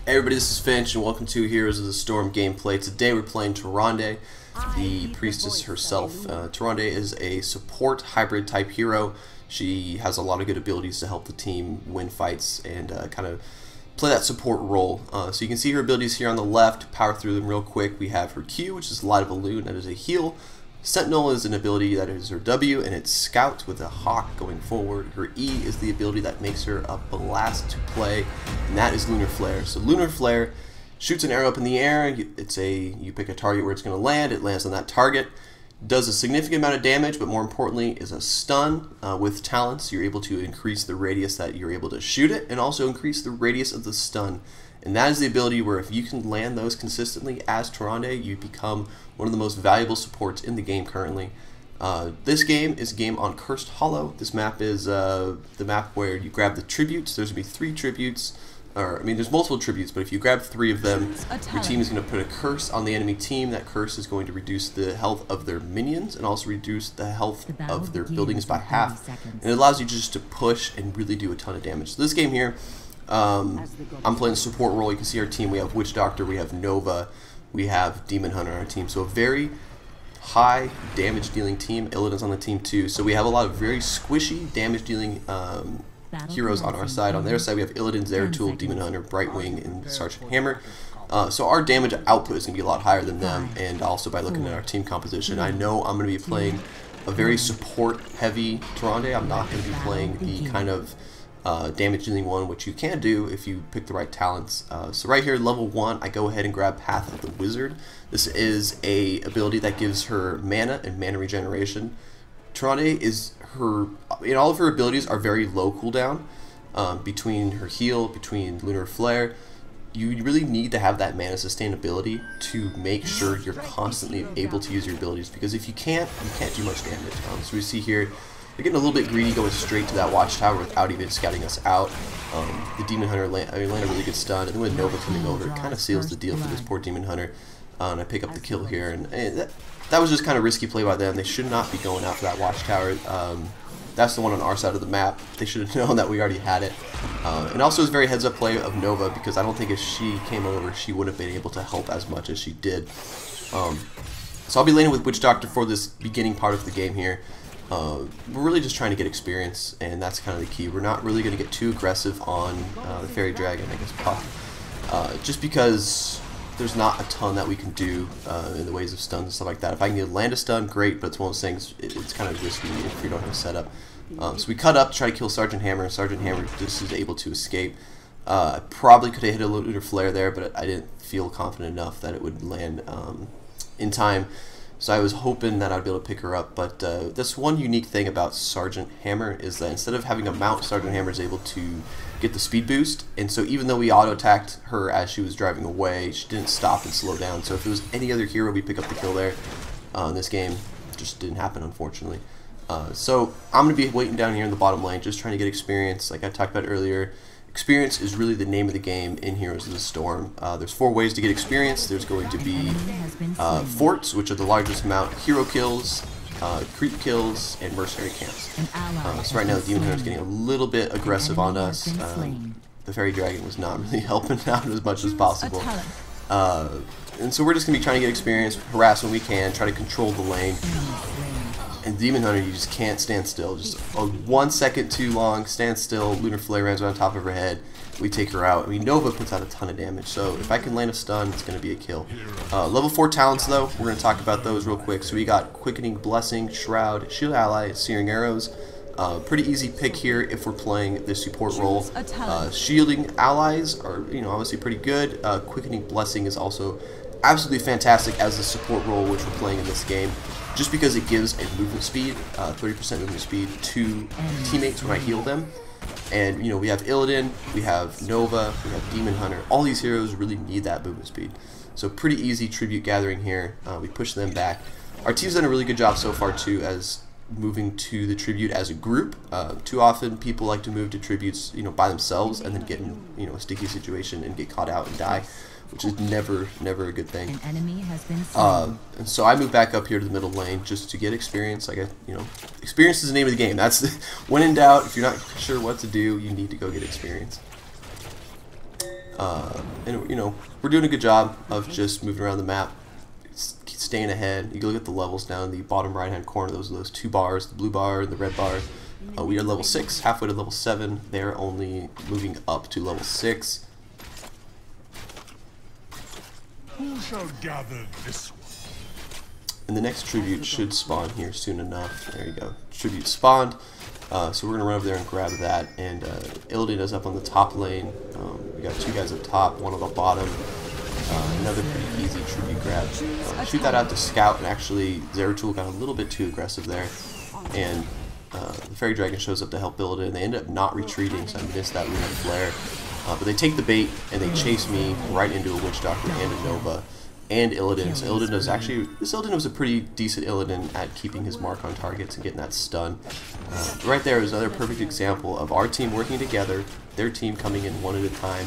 Hey everybody, this is Finch and welcome to Heroes of the Storm gameplay. Today we're playing Tydande, the priestess herself. Tydande is a support hybrid type hero. She has a lot of good abilities to help the team win fights and kind of play that support role. So you can see her abilities here on the left, power through them real quick. We have her Q, which is Light of a Loon, that is a heal. Sentinel is an ability that is her W, and it's Scout with a hawk going forward. Her E is the ability that makes her a blast to play, and that is Lunar Flare. So Lunar Flare shoots an arrow up in the air. You pick a target where it's going to land. It lands on that target. Does a significant amount of damage, but more importantly is a stun. With talents, you're able to increase the radius that you're able to shoot it, and also increase the radius of the stun. And that is the ability where if you can land those consistently as Tydande, you become one of the most valuable supports in the game currently. This game is a game on Cursed Hollow. This map is the map where you grab the tributes. There's going to be 3 tributes. There's multiple tributes, but if you grab 3 of them, your team is going to put a curse on the enemy team. That curse is going to reduce the health of their minions and also reduce the health of their buildings by half. And it allows you just to push and really do a ton of damage. So this game here, I'm playing the support role. You can see our team. We have Witch Doctor, we have Nova, we have Demon Hunter on our team. So a very high damage dealing team. Illidan's on the team too. So we have a lot of very squishy damage dealing heroes on our side. On their side we have Illidan, Zeratul, Demon Hunter, Brightwing, and Sergeant Hammer. So our damage output is going to be a lot higher than them, and also by looking at our team composition, I know I'm going to be playing a very support heavy Tydande. I'm not going to be playing the kind of damage dealing one, which you can do if you pick the right talents. So right here, level 1, I go ahead and grab Path of the Wizard. This is a ability that gives her mana and mana regeneration. Tydande is all of her abilities are very low cooldown. Between her heal, between Lunar Flare, you really need to have that mana sustainability to make sure you're constantly able to use your abilities, because if you can't do much damage. So we see here, they're getting a little bit greedy, going straight to that watchtower without even scouting us out. The Demon Hunter land a really good stun, and then with Nova coming over, it kind of seals the deal for this poor Demon Hunter. And I pick up the kill here, and that was just kind of risky play by them. They should not be going after that watchtower. That's the one on our side of the map. They should have known that we already had it. And also it was a very heads-up play of Nova, because I don't think if she came over, she would have been able to help as much as she did. So I'll be laning with Witch Doctor for this beginning part of the game here. We're really just trying to get experience, and that's kind of the key. We're not really going to get too aggressive on the Fairy Dragon, I guess, Puff, just because there's not a ton that we can do in the ways of stuns and stuff like that. If I can land a stun, great, but it's one of those things, it's kind of risky if you don't have a setup. So we cut up, try to kill Sergeant Hammer. Sergeant Hammer just is able to escape. I probably could have hit a Lunar Flare there, but I didn't feel confident enough that it would land in time. So I was hoping that I'd be able to pick her up, but this one unique thing about Sergeant Hammer is that instead of having a mount, Sergeant Hammer is able to get the speed boost, and so even though we auto-attacked her as she was driving away, she didn't stop and slow down. So if it was any other hero, we'd pick up the kill there. In this game, it just didn't happen, unfortunately. So I'm going to be waiting down here in the bottom lane, just trying to get experience. Like I talked about earlier, experience is really the name of the game in Heroes of the Storm. There's 4 ways to get experience. There's going to be forts, which are the largest amount, hero kills, creep kills, and mercenary camps. So right now the Demon Hunter is getting a little bit aggressive on us. The Fairy Dragon was not really helping out as much as possible. And so we're just going to be trying to get experience, harass when we can, try to control the lane. And Demon Hunter, you just can't stand still. Just 1 second too long, stand still, Lunar Flare runs on top of her head, we take her out. I mean, Nova puts out a ton of damage, so if I can land a stun, it's going to be a kill. Level 4 talents, though, we're going to talk about those real quick. So we got Quickening Blessing, Shroud, Shield Ally, Searing Arrows. Pretty easy pick here if we're playing this support role. Shielding allies are, obviously pretty good. Quickening Blessing is also absolutely fantastic as the support role, which we're playing in this game, just because it gives a movement speed, 30% movement speed to teammates when I heal them. And we have Illidan, we have Nova, we have Demon Hunter. All these heroes really need that movement speed. So pretty easy tribute gathering here. We push them back. Our team's done a really good job so far too, as moving to the tribute as a group. Too often people like to move to tributes by themselves and then get in a sticky situation and get caught out and die, which is never a good thing. An enemy has been slain. And so I moved back up here to the middle lane just to get experience. Experience is the name of the game. That's when in doubt, if you're not sure what to do, you need to go get experience. And, you know, we're doing a good job of just moving around the map, staying ahead. You can look at the levels down in the bottom right-hand corner. Those are those two bars, the blue bar and the red bar. We are level 6, halfway to level 7. They're only moving up to level 6. Who shall gather this one? And the next tribute should spawn here soon enough. There you go. Tribute spawned. So we're going to run over there and grab that. And Illidan is up on the top lane. We got 2 guys up top, 1 on the bottom. Another pretty easy tribute grab. Shoot that out to scout, and actually Zeratul got a little bit too aggressive there. And the Fairy Dragon shows up to help Illidan. They end up not retreating, so I missed that lunar flare. But they take the bait and they chase me right into a Witch Doctor and a Nova and Illidan. So Illidan is actually, this Illidan was a pretty decent Illidan at keeping his mark on targets and getting that stun. Right there is another perfect example of our team working together, their team coming in one at a time.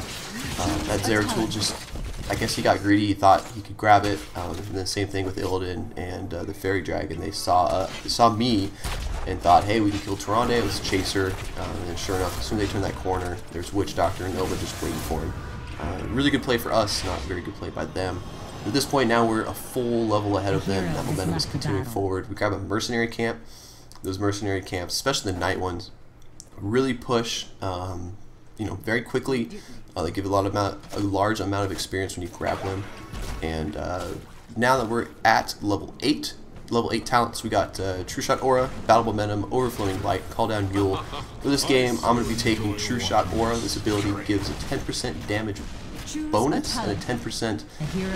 That Zeratul just, I guess he got greedy, he thought he could grab it. And the same thing with Illidan and the Fairy Dragon. They saw me and thought, hey, we can kill Tyrande, let's chase her. And then sure enough, as soon as they turn that corner, there's Witch Doctor and Nova just waiting for him. Really good play for us, not very good play by them. At this point now we're a full level ahead of them. That momentum is continuing forward. We grab a mercenary camp. Those mercenary camps, especially the night ones, really push, you know, very quickly. They give a large amount of experience when you grab them. And now that we're at level 8 talents, we got Trueshot Aura, Battle Momentum, Overflowing Light, Call Down Mule. For this game, I'm going to be taking Trueshot Aura. This ability gives a 10% damage bonus and a 10%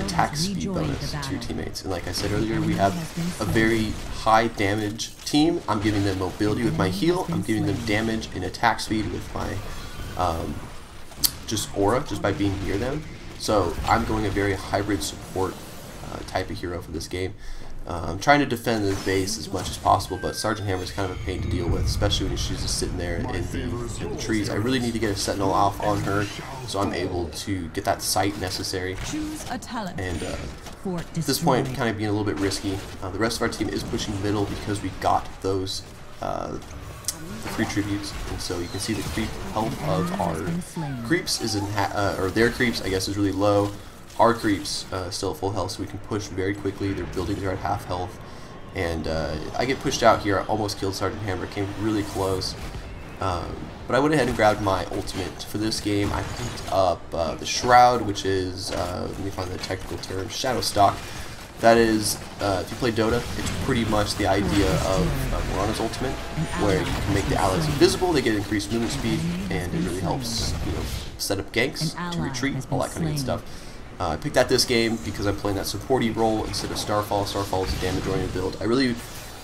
attack speed bonus to your teammates. And like I said earlier, we have a very high damage team. I'm giving them mobility with my heal. I'm giving them damage and attack speed with my just aura, just by being near them. So I'm going a very hybrid support type of hero for this game. I'm trying to defend the base as much as possible, but Sergeant Hammer is kind of a pain to deal with, especially when she's just sitting there in the trees. I really need to get a Sentinel off on her, so I'm able to get that sight necessary. And at this point, kind of being a little bit risky. The rest of our team is pushing middle because we got those free tributes, and so you can see the creep health of our creeps is in or their creeps, I guess, is really low. Our creeps still at full health, so we can push very quickly. Their buildings are at half health, and I get pushed out here. I almost killed Sergeant Hammer, came really close, but I went ahead and grabbed my ultimate for this game. I picked up the Shroud, which is let me find the technical term, Shadowstalk. That is, if you play Dota, it's pretty much the idea of Morana's ultimate, where you can make the allies invisible, they get increased movement speed, and it really helps, you know, set up ganks to retreat, all that kind of good stuff. I picked that this game because I'm playing that supporty role instead of Starfall. Starfall is a damage-oriented build. I really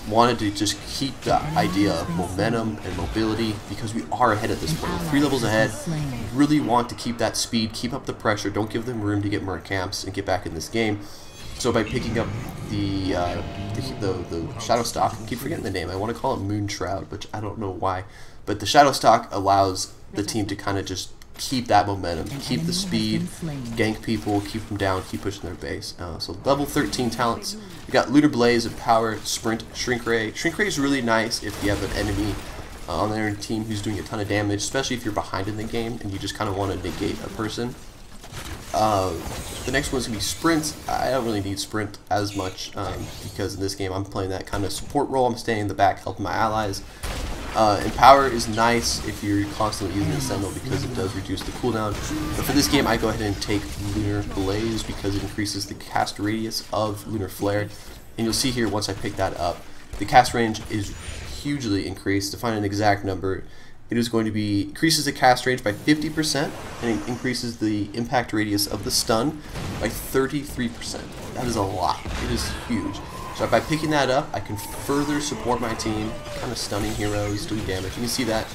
wanted to just keep the idea of momentum and mobility because we are ahead at this point. We're 3 levels ahead. We really want to keep that speed, keep up the pressure, don't give them room to get Merc camps and get back in this game. So by picking up the Shadowstalk, I keep forgetting the name. I want to call it Moon Shroud, which I don't know why. But the Shadowstalk allows the team to kind of just keep that momentum, keep the speed, gank people, keep them down, keep pushing their base. So level 13 talents. We got Lunar Blaze, Empower, Sprint, Shrink Ray. Shrink Ray is really nice if you have an enemy on their team who's doing a ton of damage, especially if you're behind in the game and you just kind of want to negate a person. The next one's going to be Sprint. I don't really need Sprint as much because in this game I'm playing that kind of support role. I'm staying in the back helping my allies. Empower is nice if you're constantly using the Sentinel because it does reduce the cooldown. But for this game, I go ahead and take Lunar Blaze because it increases the cast radius of Lunar Flare. And you'll see here once I pick that up, the cast range is hugely increased. To find an exact number, it is going to be increases the cast range by 50% and it increases the impact radius of the stun by 33%. That is a lot. It is huge. So by picking that up, I can further support my team, kind of stunning heroes, doing damage. You can see that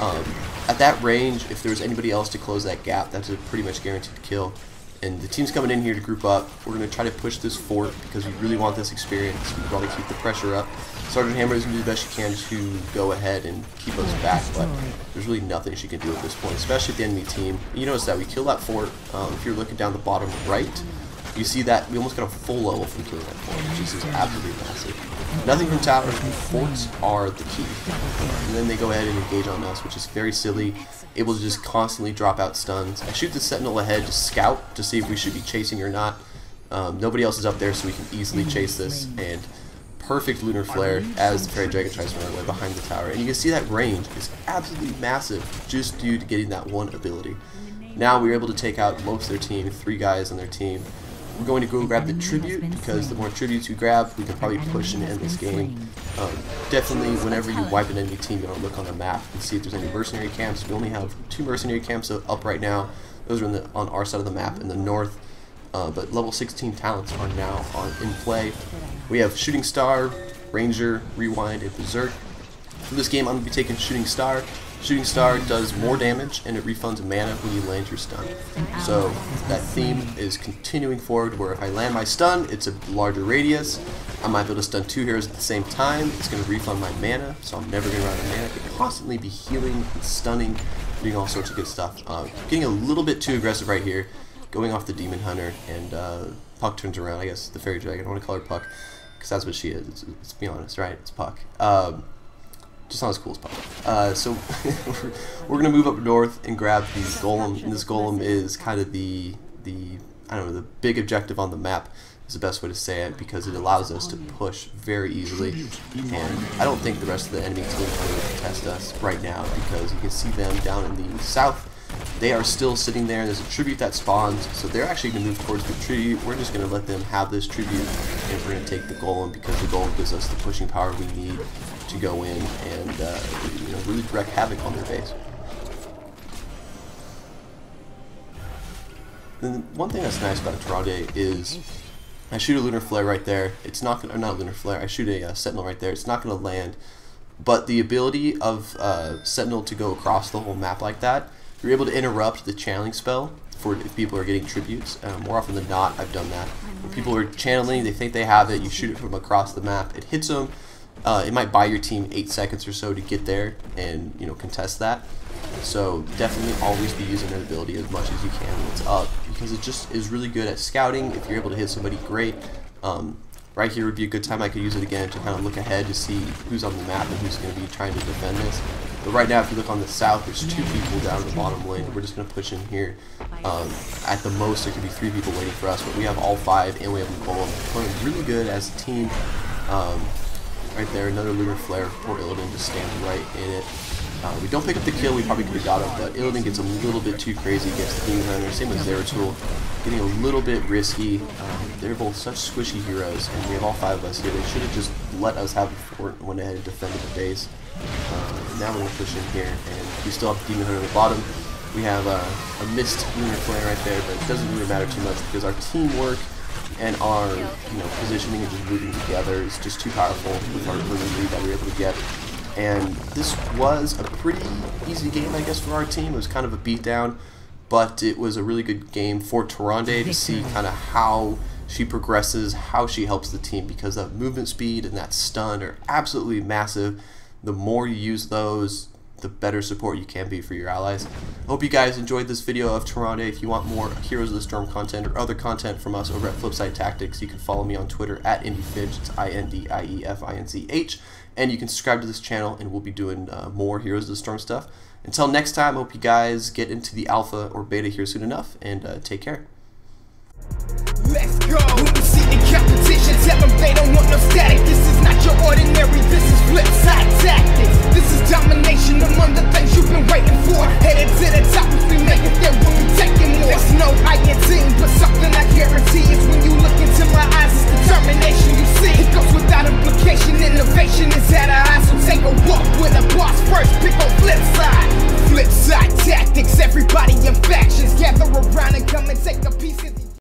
at that range, if there's anybody else to close that gap, that's a pretty much guaranteed kill. And the team's coming in here to group up. We're going to try to push this fort because we really want this experience. We want to keep the pressure up. Sergeant Hammer is going to do the best she can to go ahead and keep us back, but there's really nothing she can do at this point, especially if the enemy team. You notice that we kill that fort. If you're looking down the bottom right, You see that we almost got a full level from killing that fort, which is absolutely massive. Nothing from towers, forts are the key. And then they go ahead and engage on us, which is very silly. Able to just constantly drop out stuns. I shoot the sentinel ahead to scout to see if we should be chasing or not. Nobody else is up there, so we can easily chase this. And perfect lunar flare as the fairy dragon tries to run away behind the tower. And you can see that range is absolutely massive just due to getting that one ability. Now we're able to take out most of their team, 3 guys on their team. We're going to go grab the tribute, because the more tributes we grab, we can probably push and end this game. Definitely, whenever you wipe an enemy team, you want to look on the map and see if there's any mercenary camps. We only have 2 mercenary camps up right now. Those are on our side of the map in the north. But level 16 talents are now in play. We have Shooting Star, Ranger, Rewind, and Berserk. For this game, I'm going to be taking Shooting Star. Shooting Star does more damage, and it refunds mana when you land your stun. So that theme is continuing forward, where if I land my stun, it's a larger radius. I might be able to stun 2 heroes at the same time. It's going to refund my mana, so I'm never going to run out of mana. I can constantly be healing and stunning, doing all sorts of good stuff. Getting a little bit too aggressive right here, going off the Demon Hunter, and Puck turns around. I guess the Fairy Dragon. I don't want to call her Puck, because that's what she is. Let's be honest, right? It's Puck. Just not as cool as Puck. So we're gonna move up north and grab the golem. And this golem is kind of the I don't know, the big objective on the map is the best way to say it, because it allows us to push very easily. And I don't think the rest of the enemy team can really contest us right now, because you can see them down in the south. They are still sitting there. There's a tribute that spawns, so they're actually going to move towards the tribute. We're just going to let them have this tribute, and we're going to take the golem, because the golem gives us the pushing power we need to go in and really wreak havoc on their base. And one thing that's nice about Tyrande is I shoot a lunar flare right there. It's not gonna, or not a lunar flare. I shoot a sentinel right there. It's not going to land, but the ability of sentinel to go across the whole map like that, you're able to interrupt the channeling spell for if people are getting tributes. More often than not, I've done that. When people are channeling, they think they have it, you shoot it from across the map, it hits them. It might buy your team 8 seconds or so to get there and contest that. So definitely always be using that ability as much as you can when it's up, because it just is really good at scouting. If you're able to hit somebody, great. Right here would be a good time I could use it again to kind of look ahead to see who's on the map and who's going to be trying to defend this. But right now, if you look on the south, there's 2 people down in the bottom lane. We're just going to push in here. At the most, there could be 3 people waiting for us, but we have all 5, and we have a golem. Playing really good as a team. Right there, another lunar flare. Poor Illidan just standing right in it. We don't pick up the kill. We probably could have got him, but Illidan gets a little bit too crazy against the Demon Hunter. Same as Zeratul. Getting a little bit risky. They're both such squishy heroes, and we have all 5 of us here. They should have just let us have the fort and went ahead and defended the base. Now we're going to push in here, and we still have the Demon Hunter at the bottom. We have a missed lunar flare right there, but it doesn't really matter too much, because our teamwork and our positioning and just moving together is just too powerful with our lunar lead that we were able to get. And this was a pretty easy game, I guess, for our team. It was kind of a beatdown, but it was a really good game for Tyrande to see kind of how she progresses, how she helps the team, because that movement speed and that stun are absolutely massive. The more you use those, the better support you can be for your allies. I hope you guys enjoyed this video of Tyrande. If you want more Heroes of the Storm content or other content from us over at Flipside Tactics, you can follow me on Twitter at IndieFinch. It's INDIEFINCH. And you can subscribe to this channel, and we'll be doing more Heroes of the Storm stuff. Until next time, I hope you guys get into the alpha or beta here soon enough, and take care. Let's go! When you see the competition, tell them they don't want no static. This is not your ordinary, this is Flipside Tactics. This is domination among the things you've been waiting for. Headed to the top, if we make it there, we'll be taking more. There's no higher team, but something I guarantee is when you look into my eyes, it's determination you see. It goes without implication, innovation is at our eyes. So take a walk with a boss first, pick on Flipside. Flipside Tactics, everybody in factions, gather around and come and take a piece of